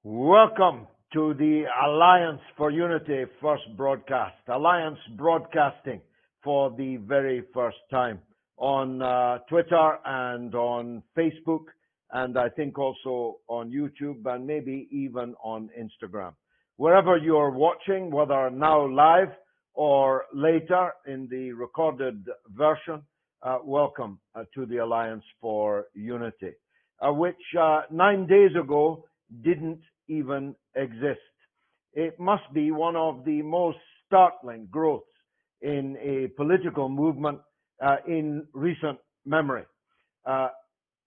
Welcome to the Alliance for Unity first broadcast. Alliance broadcasting for the very first time on Twitter and on Facebook, and I think also on YouTube and maybe even on Instagram. Wherever you're watching, whether now live or later in the recorded version, welcome to the Alliance for Unity, which 9 days ago didn't even exist. It must be one of the most startling growths in a political movement in recent memory.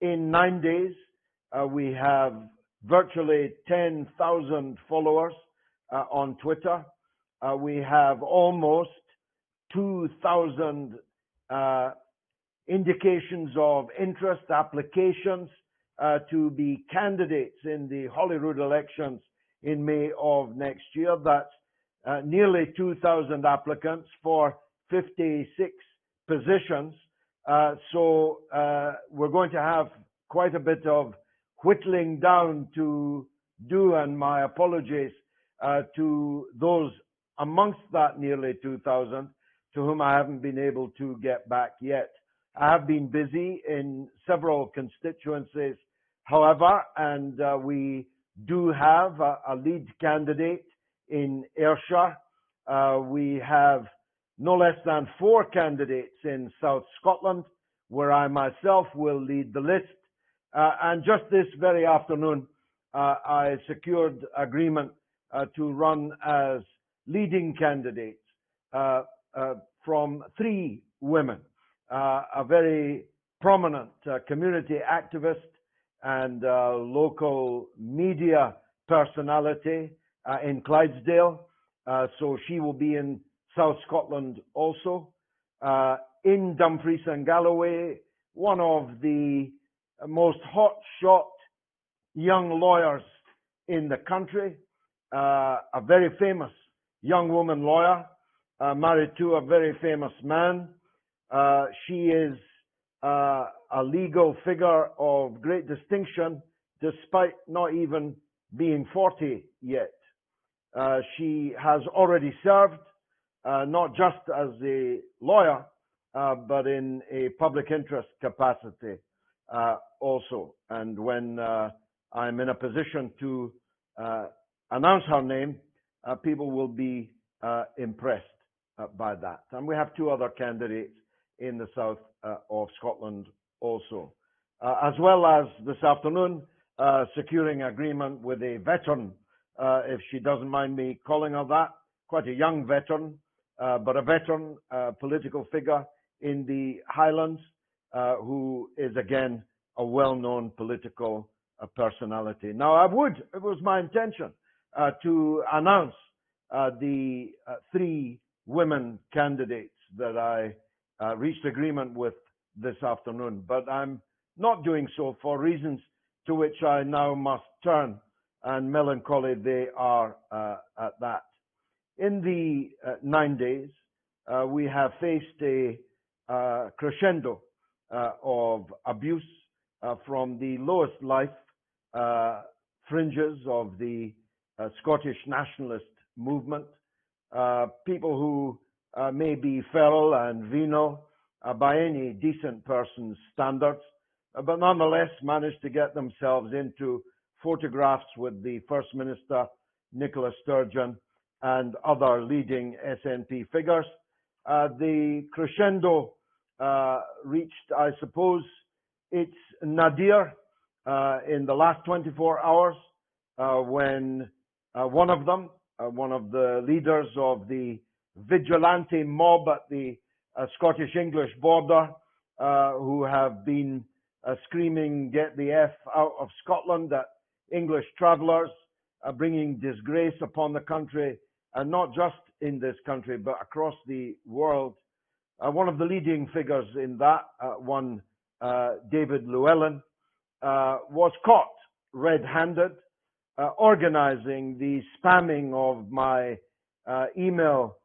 In 9 days, we have virtually 10,000 followers on Twitter. We have almost 2,000 indications of interest, applications to be candidates in the Holyrood elections in May of next year. That's nearly 2,000 applicants for 56 positions. So we're going to have quite a bit of whittling down to do, and my apologies to those amongst that nearly 2,000 to whom I haven't been able to get back yet. I have been busy in several constituencies, however, and we do have a lead candidate in Ayrshire. We have no less than 4 candidates in South Scotland, where I myself will lead the list. And just this very afternoon, I secured agreement to run as leading candidates from 3 women. A very prominent community activist and local media personality in Clydesdale. So she will be in South Scotland also. In Dumfries and Galloway, one of the most hotshot young lawyers in the country, a very famous young woman lawyer, married to a very famous man. She is a legal figure of great distinction, despite not even being 40 yet. She has already served, not just as a lawyer, but in a public interest capacity also. And when I'm in a position to announce her name, people will be impressed by that. And we have 2 other candidates in the south of Scotland also. As well as this afternoon, securing agreement with a veteran, if she doesn't mind me calling her that, quite a young veteran, but a veteran political figure in the Highlands, who is again a well-known political personality. Now, it was my intention to announce the 3 women candidates that I reached agreement with this afternoon, but I'm not doing so for reasons to which I now must turn, and melancholy they are at that. In the 9 days, we have faced a crescendo of abuse from the lowest life fringes of the Scottish nationalist movement, people who may be feral and venal by any decent person's standards, but nonetheless managed to get themselves into photographs with the First Minister, Nicola Sturgeon, and other leading SNP figures. The crescendo reached, I suppose, its nadir in the last 24 hours when one of them, one of the leaders of the vigilante mob at the Scottish-English border, who have been screaming, "Get the F out of Scotland," at English travellers, bringing disgrace upon the country, and not just in this country, but across the world. One of the leading figures in that, one David Llewellyn, was caught red-handed, organizing the spamming of my email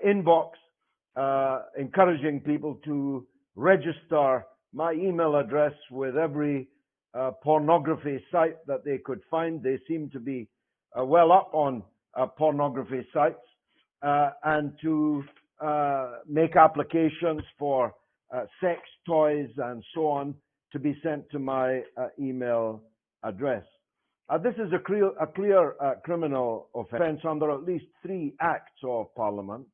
inbox, encouraging people to register my email address with every pornography site that they could find. They seem to be well up on pornography sites, and to make applications for sex toys and so on to be sent to my email address. This is a clear criminal offence under at least 3 acts of Parliament.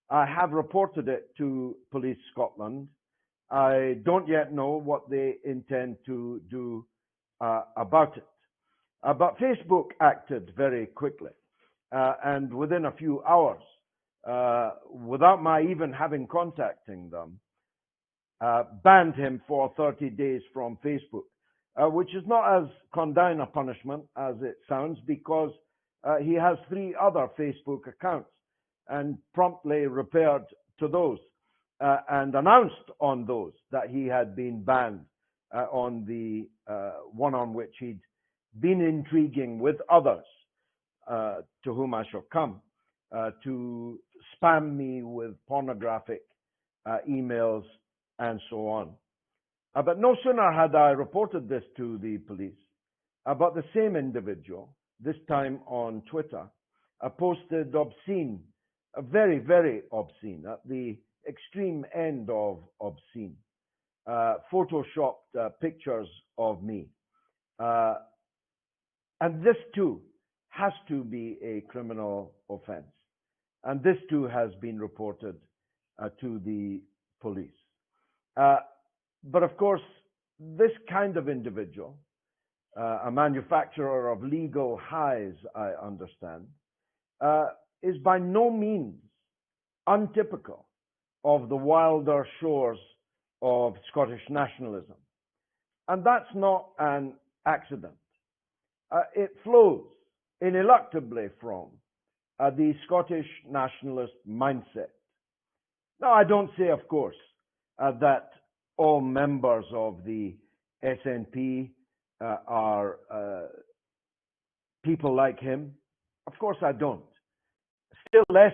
I have reported it to Police Scotland. I don't yet know what they intend to do about it. But Facebook acted very quickly, and within a few hours, without my even having contacting them, banned him for 30 days from Facebook, which is not as condign a punishment as it sounds, because he has 3 other Facebook accounts and promptly repaired to those and announced on those that he had been banned on the one on which he'd been intriguing with others, to whom I shall come, to spam me with pornographic emails and so on. But no sooner had I reported this to the police, but the same individual, this time on Twitter, posted obscene, very, very obscene, at the extreme end of obscene, photoshopped pictures of me. And this too has to be a criminal offence. And this too has been reported to the police. But of course, this kind of individual, a manufacturer of legal highs, I understand, is by no means untypical of the wilder shores of Scottish nationalism. And that's not an accident. It flows ineluctably from the Scottish nationalist mindset. Now, I don't say, of course, that all members of the SNP are people like him. Of course I don't. Still less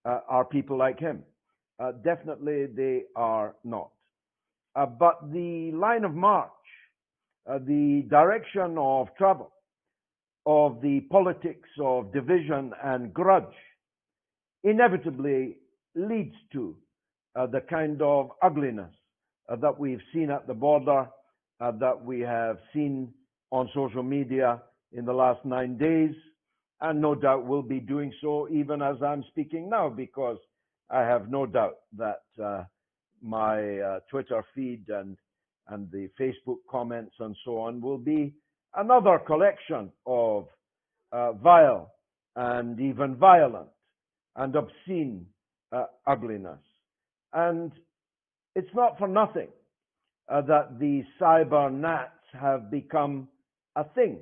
are people like him. Definitely they are not. But the line of march, the direction of travel, of the politics of division and grudge, inevitably leads to the kind of ugliness that we've seen at the border, that we have seen on social media in the last 9 days, and no doubt will be doing so even as I'm speaking now, because I have no doubt that my Twitter feed and the Facebook comments and so on will be another collection of vile and even violent and obscene ugliness. And it's not for nothing that the cyber gnats have become a thing.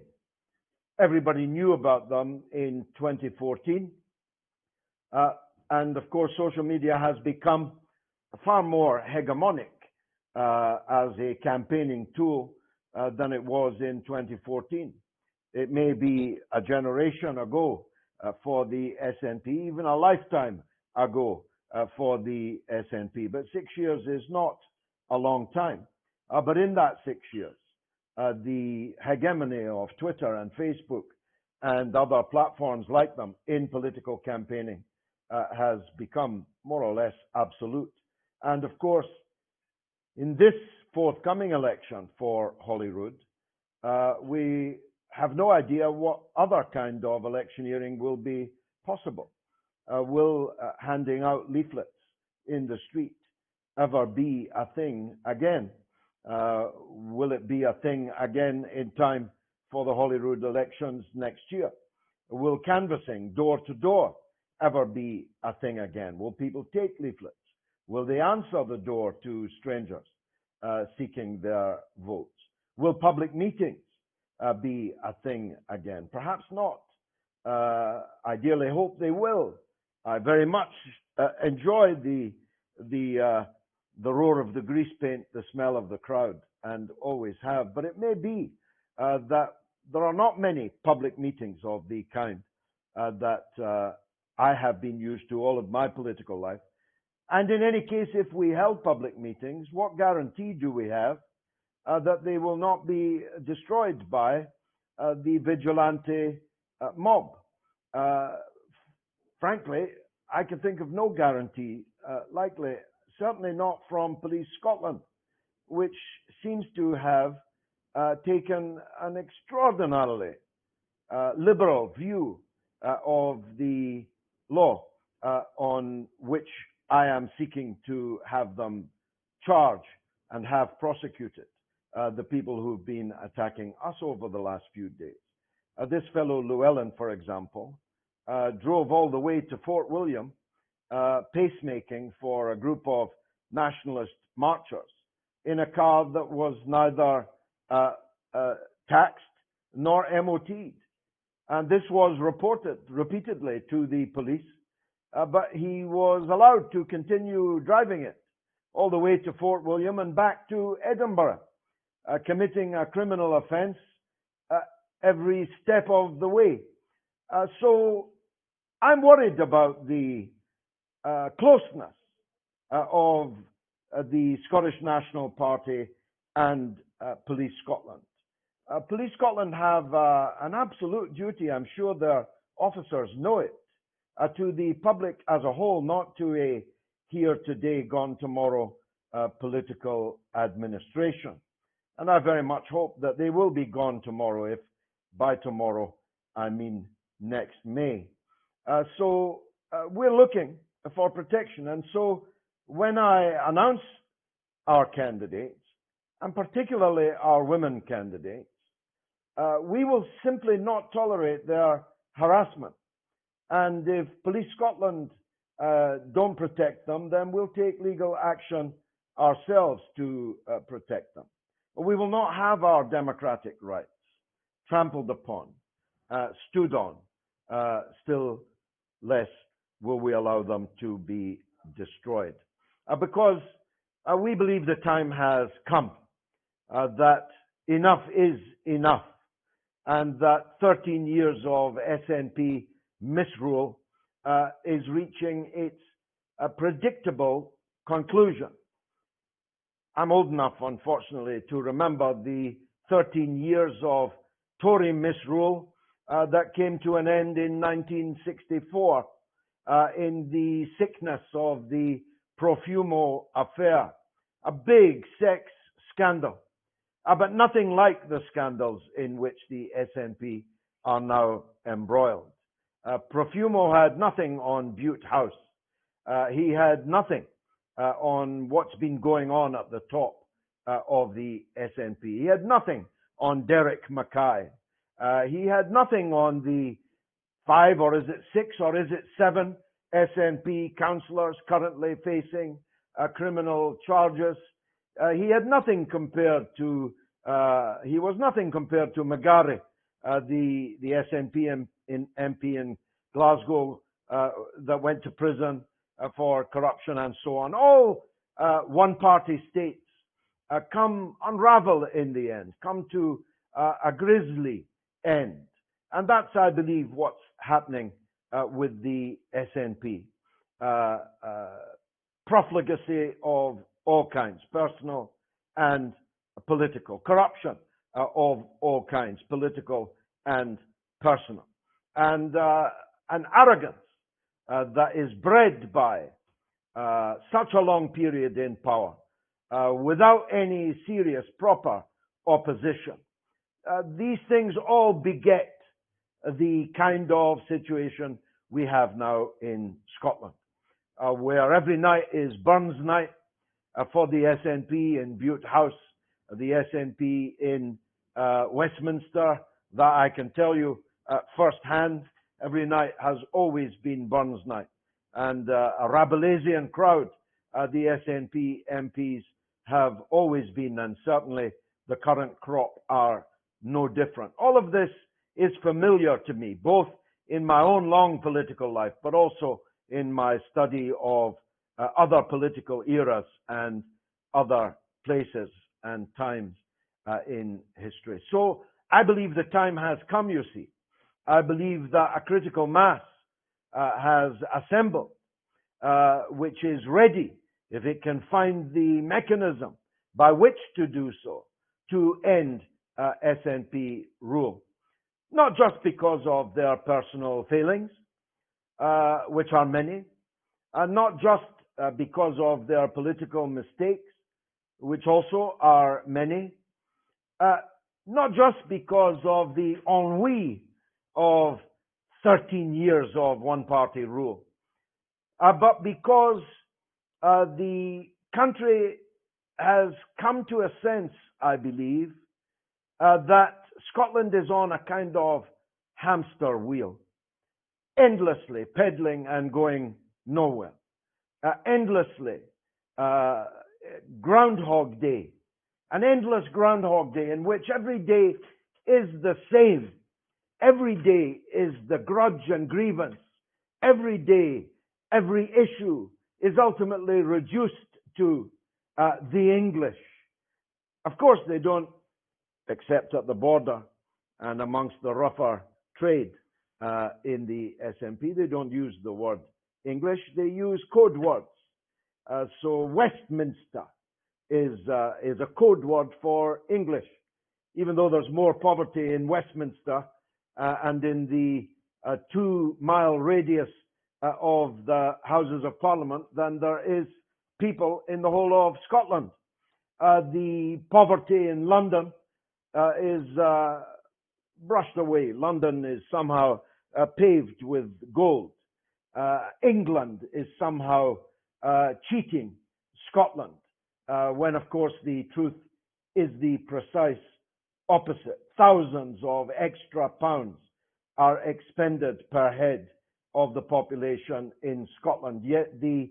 Everybody knew about them in 2014. And of course, social media has become far more hegemonic as a campaigning tool than it was in 2014. It may be a generation ago for the SNP, even a lifetime ago for the SNP. But 6 years is not a long time. But in that 6 years, the hegemony of Twitter and Facebook and other platforms like them in political campaigning has become more or less absolute. And of course, in this forthcoming election for Holyrood, we have no idea what other kind of electioneering will be possible. Will handing out leaflets in the street ever be a thing again? Will it be a thing again in time for the Holyrood elections next year? Will canvassing door to door ever be a thing again? Will people take leaflets? Will they answer the door to strangers seeking their votes? Will public meetings be a thing again? Perhaps not. I dearly hope they will. I very much enjoy the roar of the grease paint, the smell of the crowd, and always have. But it may be that there are not many public meetings of the kind that I have been used to all of my political life. And in any case, if we held public meetings, what guarantee do we have that they will not be destroyed by the vigilante mob? Frankly, I can think of no guarantee, likely, certainly not from Police Scotland, which seems to have taken an extraordinarily liberal view of the law on which I am seeking to have them charge and have prosecuted the people who've been attacking us over the last few days. This fellow Llewellyn, for example, drove all the way to Fort William, pacemaking for a group of nationalist marchers in a car that was neither taxed nor MOT'd. And this was reported repeatedly to the police, but he was allowed to continue driving it all the way to Fort William and back to Edinburgh, committing a criminal offence every step of the way. So I'm worried about the closeness of the Scottish National Party and Police Scotland. Police Scotland have an absolute duty, I'm sure their officers know it, to the public as a whole, not to a here today, gone tomorrow political administration. And I very much hope that they will be gone tomorrow, if by tomorrow I mean next May. So we're looking for protection. And so when I announce our candidates, and particularly our women candidates, we will simply not tolerate their harassment. And if Police Scotland don't protect them, then we'll take legal action ourselves to protect them. But we will not have our democratic rights trampled upon, stood on, still less will we allow them to be destroyed. Because we believe the time has come that enough is enough, and that 13 years of SNP misrule is reaching its predictable conclusion. I'm old enough, unfortunately, to remember the 13 years of Tory misrule that came to an end in 1964 in the sickness of the Profumo affair, a big sex scandal, but nothing like the scandals in which the SNP are now embroiled. Profumo had nothing on Bute House. He had nothing on what's been going on at the top of the SNP. He had nothing on Derek Mackay. He had nothing on the 5, or is it 6, or is it 7 SNP councillors currently facing criminal charges. He had nothing compared to, he was nothing compared to McGarry, the SNP MP in Glasgow that went to prison for corruption and so on. All one-party states unravel in the end, come to a grisly end. And that's, I believe, what's happening with the SNP. Profligacy of all kinds, personal and political. Corruption of all kinds, political and personal. And an arrogance that is bred by such a long period in power without any serious, proper opposition. These things all beget the kind of situation we have now in Scotland, where every night is Burns night for the SNP in Bute House, the SNP in Westminster. That I can tell you firsthand, every night has always been Burns night. And a Rabelaisian crowd, the SNP MPs have always been, and certainly the current crop are no different. All of this is familiar to me, both in my own long political life, but also in my study of other political eras and other places and times in history. So I believe the time has come, you see. I believe that a critical mass has assembled, which is ready, if it can find the mechanism by which to do so, to end SNP rule. Not just because of their personal failings, which are many, not just because of their political mistakes, which also are many, not just because of the ennui of 13 years of one-party rule, but because the country has come to a sense, I believe, that Scotland is on a kind of hamster wheel, endlessly pedaling and going nowhere, endlessly Groundhog Day, an endless Groundhog Day in which every day is the same. Every day is the grudge and grievance. Every day, every issue is ultimately reduced to the English. Of course, they don't, except at the border and amongst the rougher trade in the SNP, they don't use the word English, they use code words. So Westminster is a code word for English, even though there's more poverty in Westminster and in the 2-mile radius of the Houses of Parliament than there is people in the whole of Scotland. The poverty in London is brushed away. London is somehow paved with gold. England is somehow cheating Scotland, when of course the truth is the precise opposite. Thousands of extra pounds are expended per head of the population in Scotland, yet the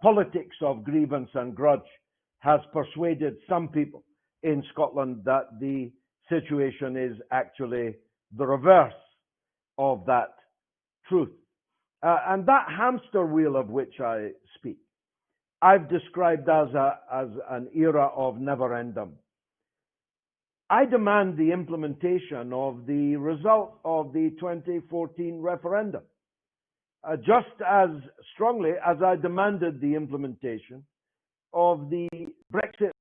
politics of grievance and grudge has persuaded some people in Scotland that the situation is actually the reverse of that truth. And that hamster wheel of which I speak, I've described as an era of never-ending. I demand the implementation of the result of the 2014 referendum, just as strongly as I demanded the implementation of the Brexit.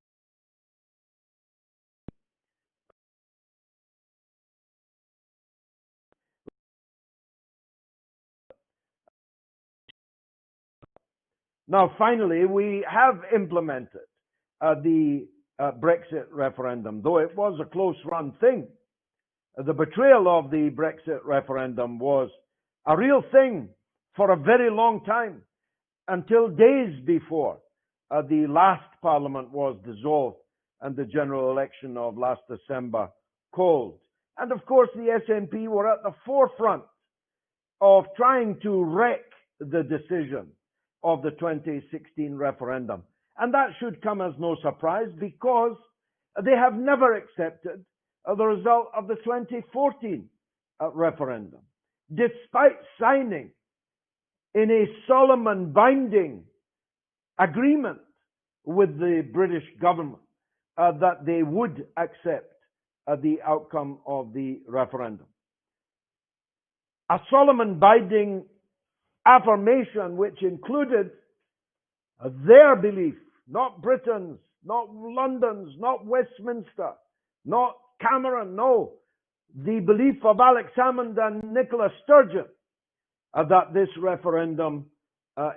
Now, finally, we have implemented the Brexit referendum, though it was a close-run thing. The betrayal of the Brexit referendum was a real thing for a very long time, until days before the last Parliament was dissolved and the general election of last December called. And of course, the SNP were at the forefront of trying to wreck the decision of the 2016 referendum. And that should come as no surprise, because they have never accepted the result of the 2014 referendum, despite signing in a solemn and binding agreement with the British government that they would accept the outcome of the referendum. A solemn and binding affirmation which included their belief, not Britain's, not London's, not Westminster, not Cameron, no, the belief of Alex Salmond and Nicola Sturgeon that this referendum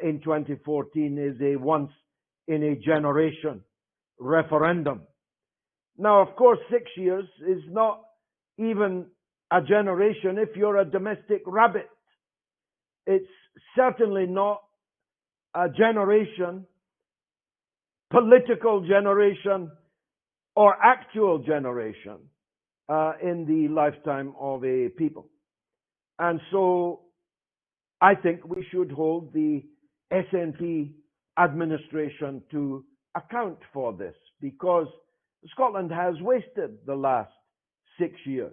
in 2014 is a once-in-a-generation referendum. Now, of course, 6 years is not even a generation if you're a domestic rabbit. It's certainly not a generation, political generation, or actual generation in the lifetime of a people. And so I think we should hold the SNP administration to account for this, because Scotland has wasted the last 6 years.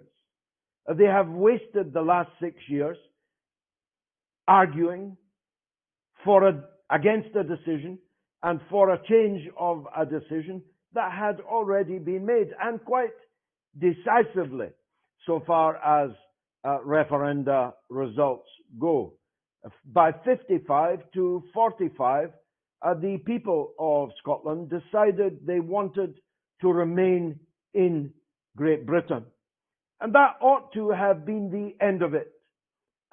They have wasted the last 6 years arguing against a decision and for a change of a decision that had already been made, and quite decisively so far as referenda results go. By 55 to 45, the people of Scotland decided they wanted to remain in Great Britain. And that ought to have been the end of it,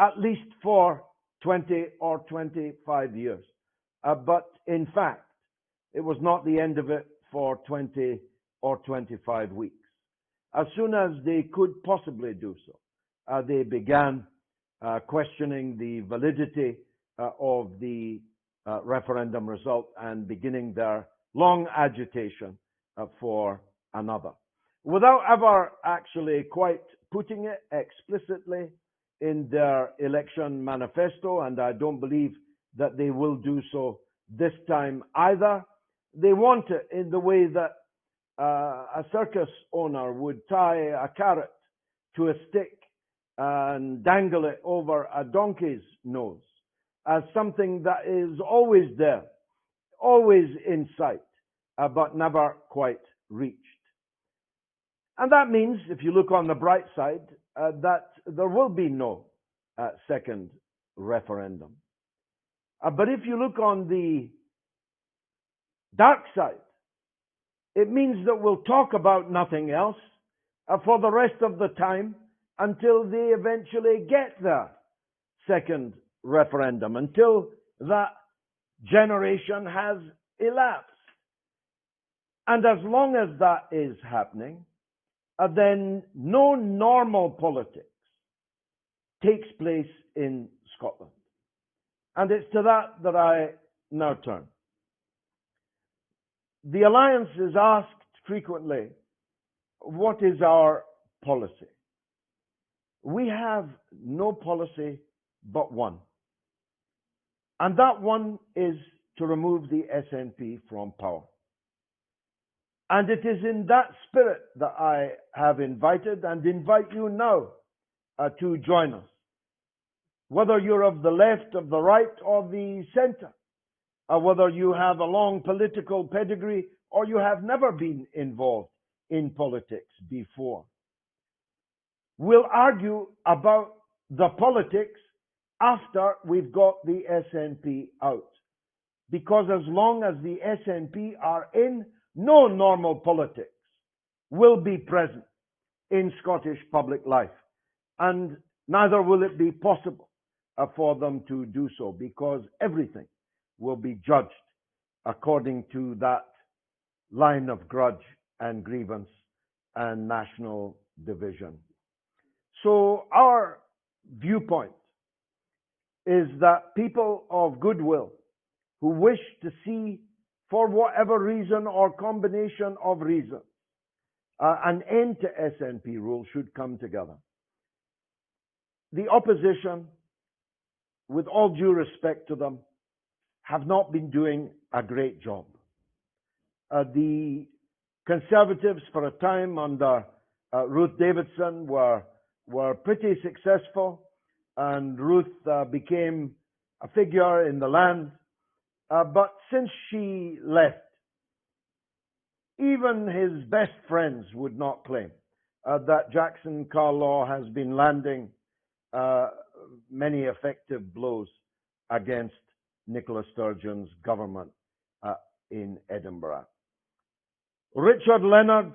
at least for 20 or 25 years. But in fact, it was not the end of it for 20 or 25 weeks. As soon as they could possibly do so, they began questioning the validity of the referendum result and beginning their long agitation for another, without ever actually quite putting it explicitly in their election manifesto, and I don't believe that they will do so this time either. They want it in the way that a circus owner would tie a carrot to a stick and dangle it over a donkey's nose as something that is always there, always in sight, but never quite reached. And that means, if you look on the bright side, that there will be no second referendum. But if you look on the dark side, it means that we'll talk about nothing else for the rest of the time until they eventually get their second referendum, until that generation has elapsed. And as long as that is happening, then no normal politics takes place in Scotland. And it's to that I now turn. The Alliance is asked frequently, what is our policy? We have no policy but one. And that one is to remove the SNP from power. And it is in that spirit that I have invited and invite you now to join us. Whether you're of the left, of the right, or the center, whether you have a long political pedigree or you have never been involved in politics before. We'll argue about the politics after we've got the SNP out. Because as long as the SNP are in, no normal politics will be present in Scottish public life. And neither will it be possible for them to do so, because everything will be judged according to that line of grudge and grievance and national division. So our viewpoint is that people of goodwill who wish to see, for whatever reason or combination of reasons, an end to SNP rule should come together. The opposition, with all due respect to them, have not been doing a great job. The Conservatives, for a time under Ruth Davidson, were pretty successful, and Ruth became a figure in the land. But since she left, even his best friends would not claim that Jackson Carlaw has been landing many effective blows against Nicola Sturgeon's government in Edinburgh. Richard Leonard,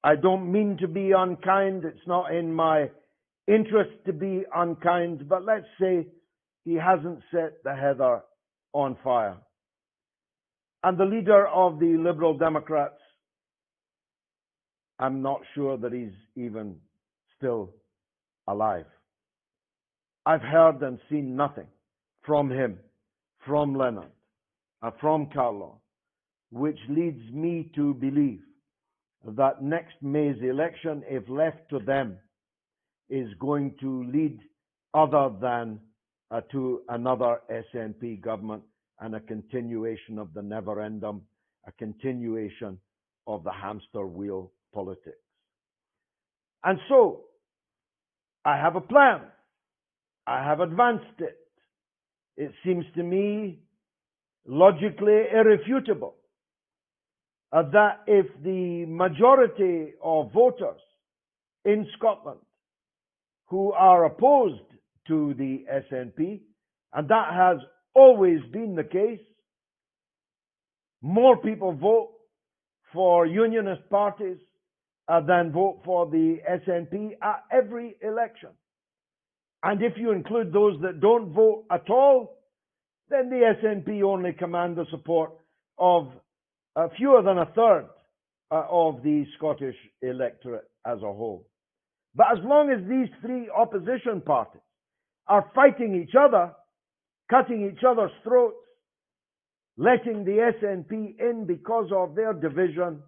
I don't mean to be unkind, it's not in my interest to be unkind, but let's say he hasn't set the heather on fire. And the leader of the Liberal Democrats, I'm not sure that he's even still alive. I've heard and seen nothing from him, from Leonard, from Carlaw, which leads me to believe that next May's election, if left to them, is going to lead other than to another SNP government and a continuation of the never-ending, a continuation of the hamster wheel politics. And so, I have a plan. I have advanced it. It seems to me logically irrefutable that if the majority of voters in Scotland who are opposed to the SNP, and that has always been the case. More people vote for unionist parties than vote for the SNP at every election. And if you include those that don't vote at all, then the SNP only command the support of fewer than a third of the Scottish electorate as a whole. But as long as these three opposition parties are fighting each other, cutting each other's throats, letting the SNP in because of their division,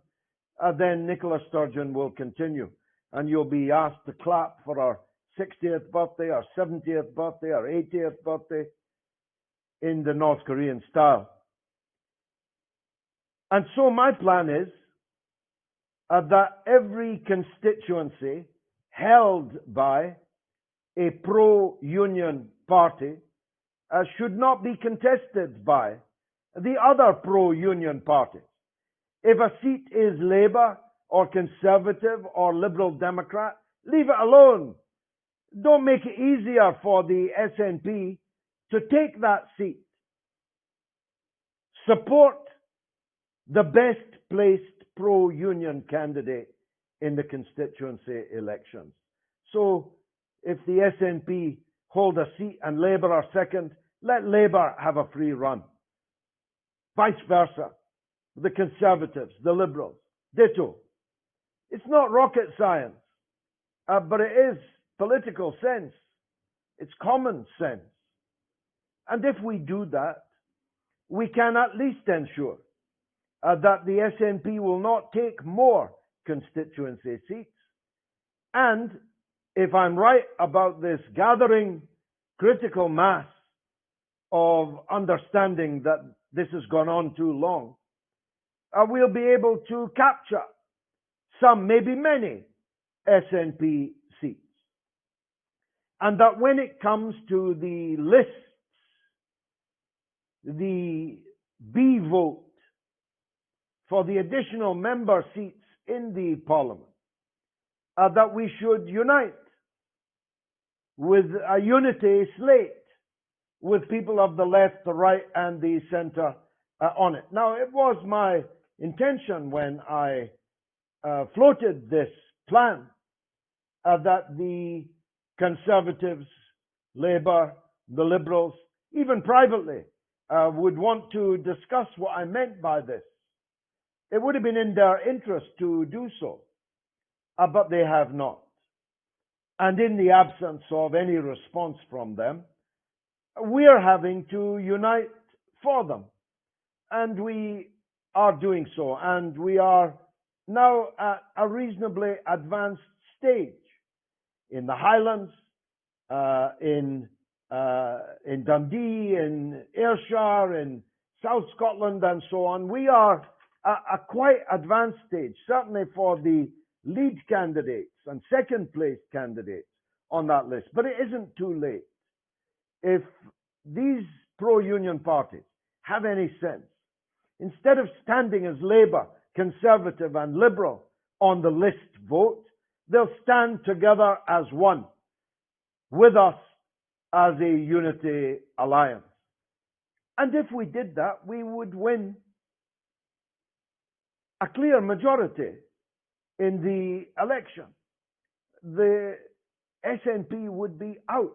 then Nicola Sturgeon will continue. And you'll be asked to clap for our 60th birthday, our 70th birthday, our 80th birthday in the North Korean style. And so my plan is that every constituency held by a pro-union party should not be contested by the other pro-union parties. If a seat is Labour or Conservative or Liberal Democrat, leave it alone. Don't make it easier for the SNP to take that seat. Support the best placed pro-union candidate in the constituency elections. So if the SNP hold a seat and Labour are second, let Labour have a free run. Vice versa. The Conservatives, the Liberals, ditto. It's not rocket science, but it is political sense. It's common sense. And if we do that, we can at least ensure that the SNP will not take more constituency seats. And if I'm right about this gathering critical mass of understanding that this has gone on too long, we'll be able to capture some, maybe many, SNP seats. And that when it comes to the lists, the B vote for the additional member seats in the Parliament, that we should unite with a unity slate with people of the left, the right, and the centre on it. Now, it was my intention when I floated this plan that the Conservatives, Labour, the Liberals, even privately, would want to discuss what I meant by this. It would have been in their interest to do so, but they have not. And in the absence of any response from them, we are having to unite for them. And we are doing so. And we are now at a reasonably advanced stage in the Highlands, in Dundee, in Ayrshire, in South Scotland, and so on. We are at a quite advanced stage, certainly for the lead candidates and second place candidates on that list. But it isn't too late. If these pro-union parties have any sense, instead of standing as Labour, Conservative and Liberal on the list vote, they'll stand together as one, with us as a unity alliance. And if we did that, we would win a clear majority in the election. The SNP would be out.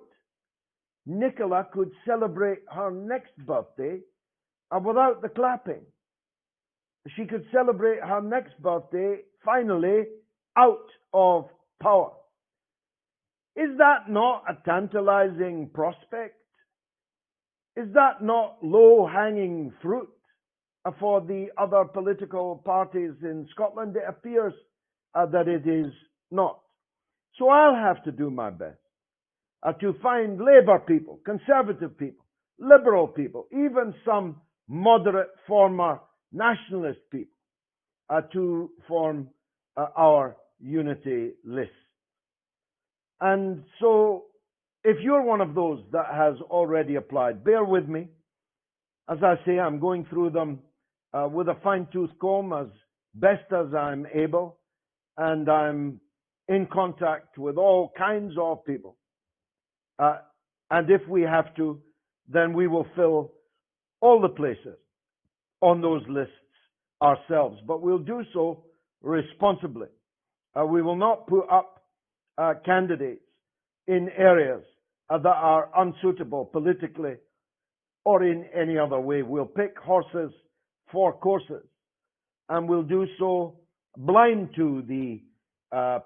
Nicola could celebrate her next birthday without the clapping. She could celebrate her next birthday finally out of power. Is that not a tantalizing prospect? Is that not low-hanging fruit for the other political parties in Scotland? It appears that it is not. So I'll have to do my best to find Labour people, Conservative people, Liberal people, even some moderate former nationalist people to form our unity list. And so if you're one of those that has already applied, bear with me. As I say, I'm going through them with a fine-tooth comb as best as I'm able, and I'm in contact with all kinds of people. And if we have to, then we will fill all the places on those lists ourselves. But we'll do so responsibly. We will not put up candidates in areas that are unsuitable politically or in any other way. We'll pick horses for courses, and we'll do so blind to the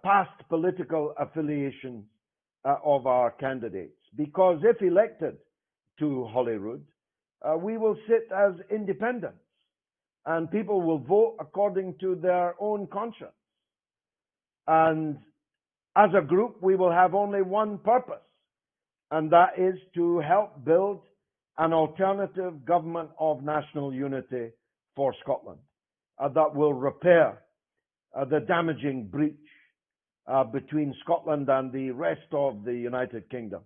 past political affiliations of our candidates. Because if elected to Holyrood, we will sit as independents, and people will vote according to their own conscience. And as a group, we will have only one purpose, and that is to help build an alternative government of national unity for Scotland that will repair the damaging breach between Scotland and the rest of the United Kingdom,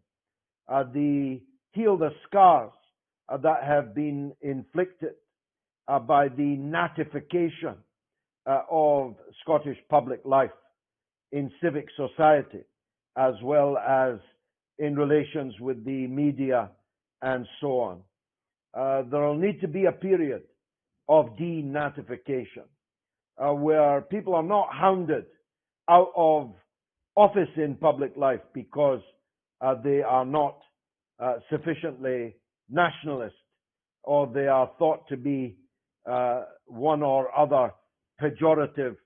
heal the scars that have been inflicted by the natification of Scottish public life in civic society, as well as in relations with the media and so on. There will need to be a period of denatification where people are not hounded out of office in public life because they are not sufficiently nationalist, or they are thought to be one or other pejorative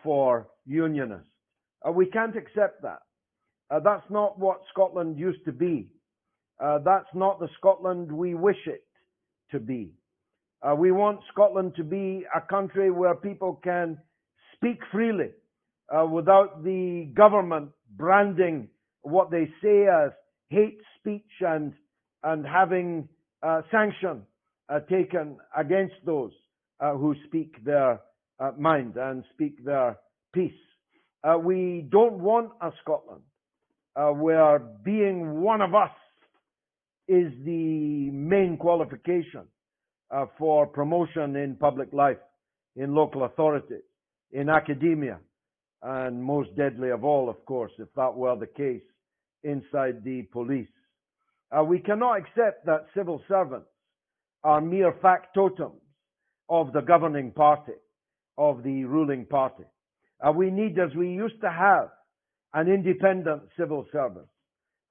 for unionists. We can't accept that. That's not what Scotland used to be. That's not the Scotland we wish it to be. We want Scotland to be a country where people can speak freely without the government branding what they say as hate speech and having sanction taken against those who speak their mind and speak their piece. We don't want a Scotland where being one of us is the main qualification for promotion in public life, in local authority, in academia, and most deadly of all, of course, if that were the case, inside the police. We cannot accept that civil servants are mere factotums of the governing party, of the ruling party. We need, as we used to have, an independent civil service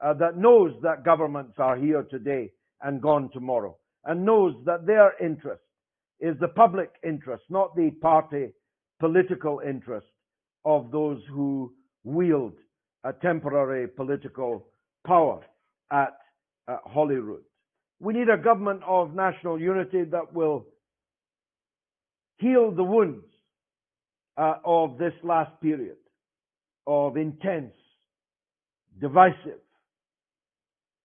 that knows that governments are here today and gone tomorrow, and knows that their interest is the public interest, not the party political interest of those who wield a temporary political power at Holyrood. We need a government of national unity that will heal the wounds of this last period of intense, divisive,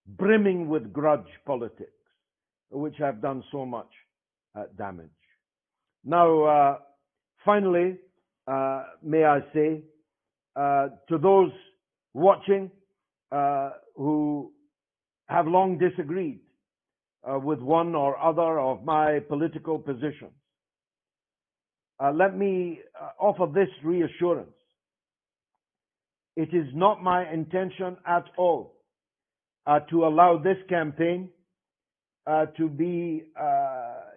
brimming with grudge politics, which have done so much damage. Now, finally, may I say to those watching who have long disagreed with one or other of my political positions, let me offer this reassurance. It is not my intention at all to allow this campaign to be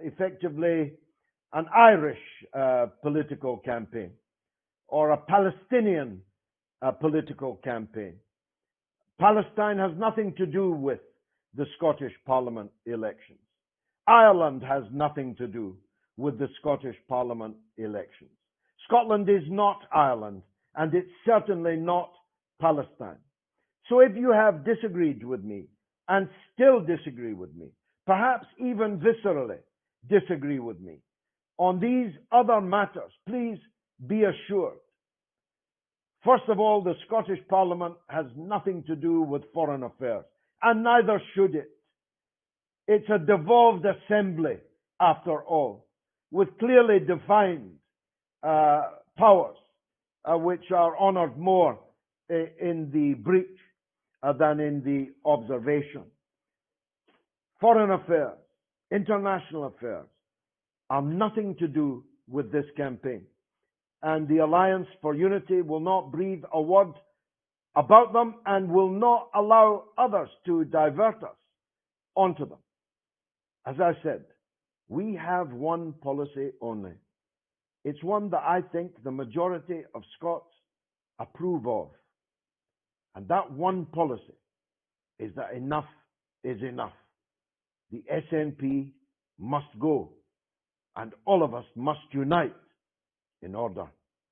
effectively an Irish political campaign or a Palestinian political campaign. Palestine has nothing to do with the Scottish Parliament elections. Ireland has nothing to do with the Scottish Parliament elections. Scotland is not Ireland, and it's certainly not Palestine. So if you have disagreed with me and still disagree with me, perhaps even viscerally disagree with me on these other matters, please be assured. First of all, the Scottish Parliament has nothing to do with foreign affairs, and neither should it. It's a devolved assembly, after all, with clearly defined powers, which are honoured more in the breach than in the observation. Foreign affairs, international affairs, have nothing to do with this campaign. And the Alliance for Unity will not breathe a word about them and will not allow others to divert us onto them. As I said, we have one policy only. It's one that I think the majority of Scots approve of. And that one policy is that enough is enough. The SNP must go, and all of us must unite in order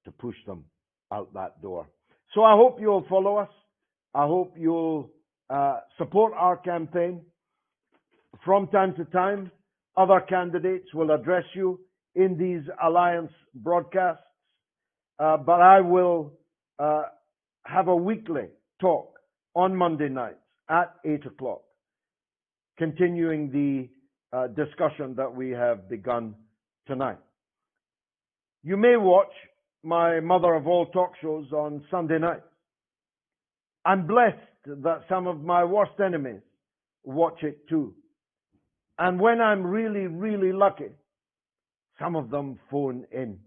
to push them out that door. So I hope you'll follow us. I hope you'll support our campaign. From time to time, other candidates will address you in these alliance broadcasts, but I will have a weekly talk on Monday nights at 8 o'clock, continuing the discussion that we have begun tonight. You may watch my mother of all talk shows on Sunday night. I'm blessed that some of my worst enemies watch it too. And when I'm really, really lucky, some of them phone in.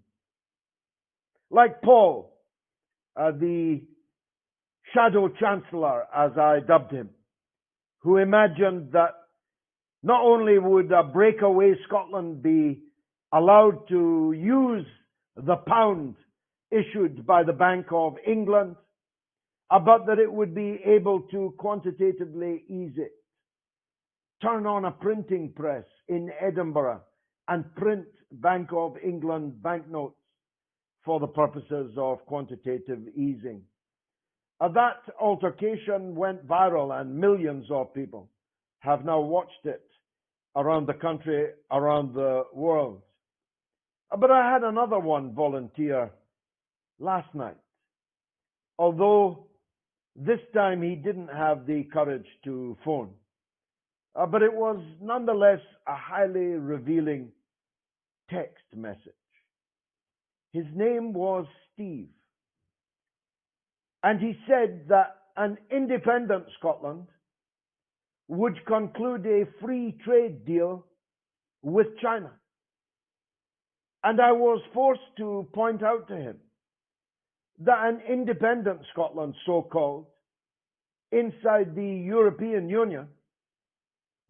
Like Paul, the Shadow Chancellor, as I dubbed him, who imagined that not only would a breakaway Scotland be allowed to use the pound issued by the Bank of England, but that it would be able to quantitatively ease it. Turn on a printing press in Edinburgh and print Bank of England banknotes for the purposes of quantitative easing. That altercation went viral, and millions of people have now watched it around the country, around the world. But I had another one volunteer last night, although this time he didn't have the courage to phone. But it was nonetheless a highly revealing text message. His name was Steve. And he said that an independent Scotland would conclude a free trade deal with China. And I was forced to point out to him that an independent Scotland, so-called, inside the European Union,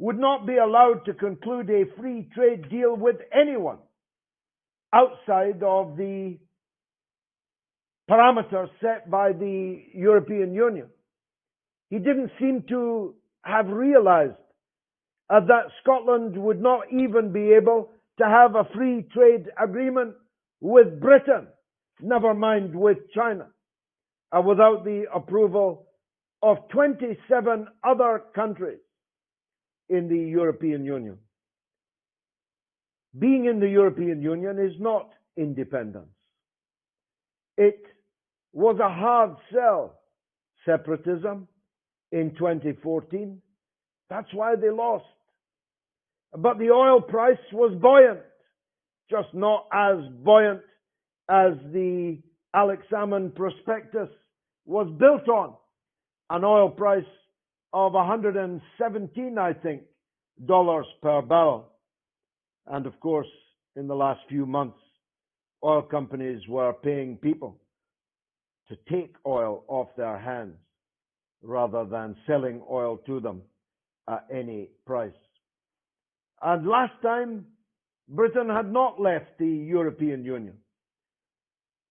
would not be allowed to conclude a free trade deal with anyone outside of the parameters set by the European Union. He didn't seem to have realized that Scotland would not even be able to have a free trade agreement with Britain, never mind with China, without the approval of 27 other countries in the European Union. Being in the European Union is not independence. It was a hard sell, separatism, in 2014. That's why they lost. But the oil price was buoyant, just not as buoyant as the Alex Salmond prospectus was built on, an oil price of 117, I think, dollars per barrel. And of course, in the last few months, oil companies were paying people to take oil off their hands rather than selling oil to them at any price. And last time, Britain had not left the European Union.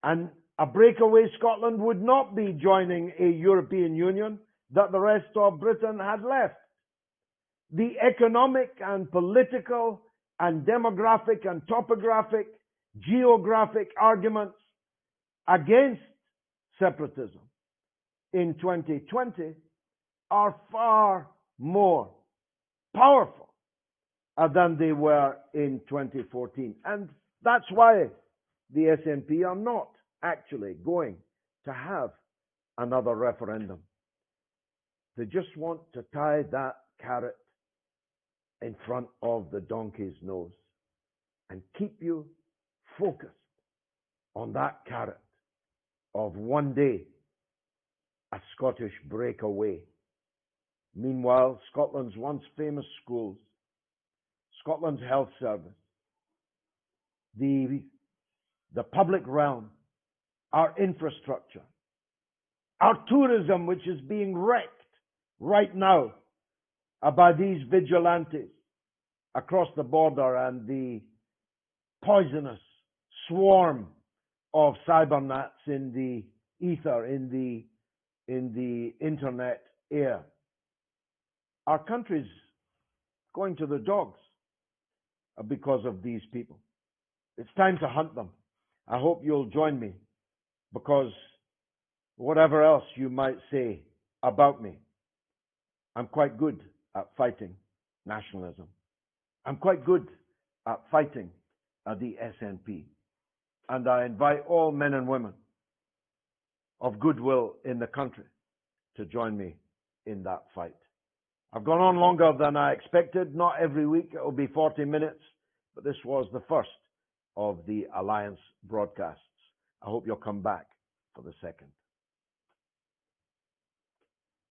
And a breakaway Scotland would not be joining a European Union that the rest of Britain had left. The economic and political and demographic and topographic, geographic arguments against separatism in 2020 are far more powerful than they were in 2014. And that's why the SNP are not actually going to have another referendum. They just want to tie that carrot in front of the donkey's nose and keep you focused on that carrot of one day a Scottish breakaway. Meanwhile, Scotland's once famous schools, Scotland's health service, the public realm, our infrastructure, our tourism, which is being wrecked right now by these vigilantes across the border, and the poisonous swarm of cybernats in the ether, in the internet air. Our country's going to the dogs because of these people. It's time to hunt them. I hope you'll join me, because whatever else you might say about me, I'm quite good at fighting nationalism. I'm quite good at fighting the SNP. And I invite all men and women of goodwill in the country to join me in that fight. I've gone on longer than I expected. Not every week it will be 40 minutes, but this was the first of the Alliance broadcasts. I hope you'll come back for the second.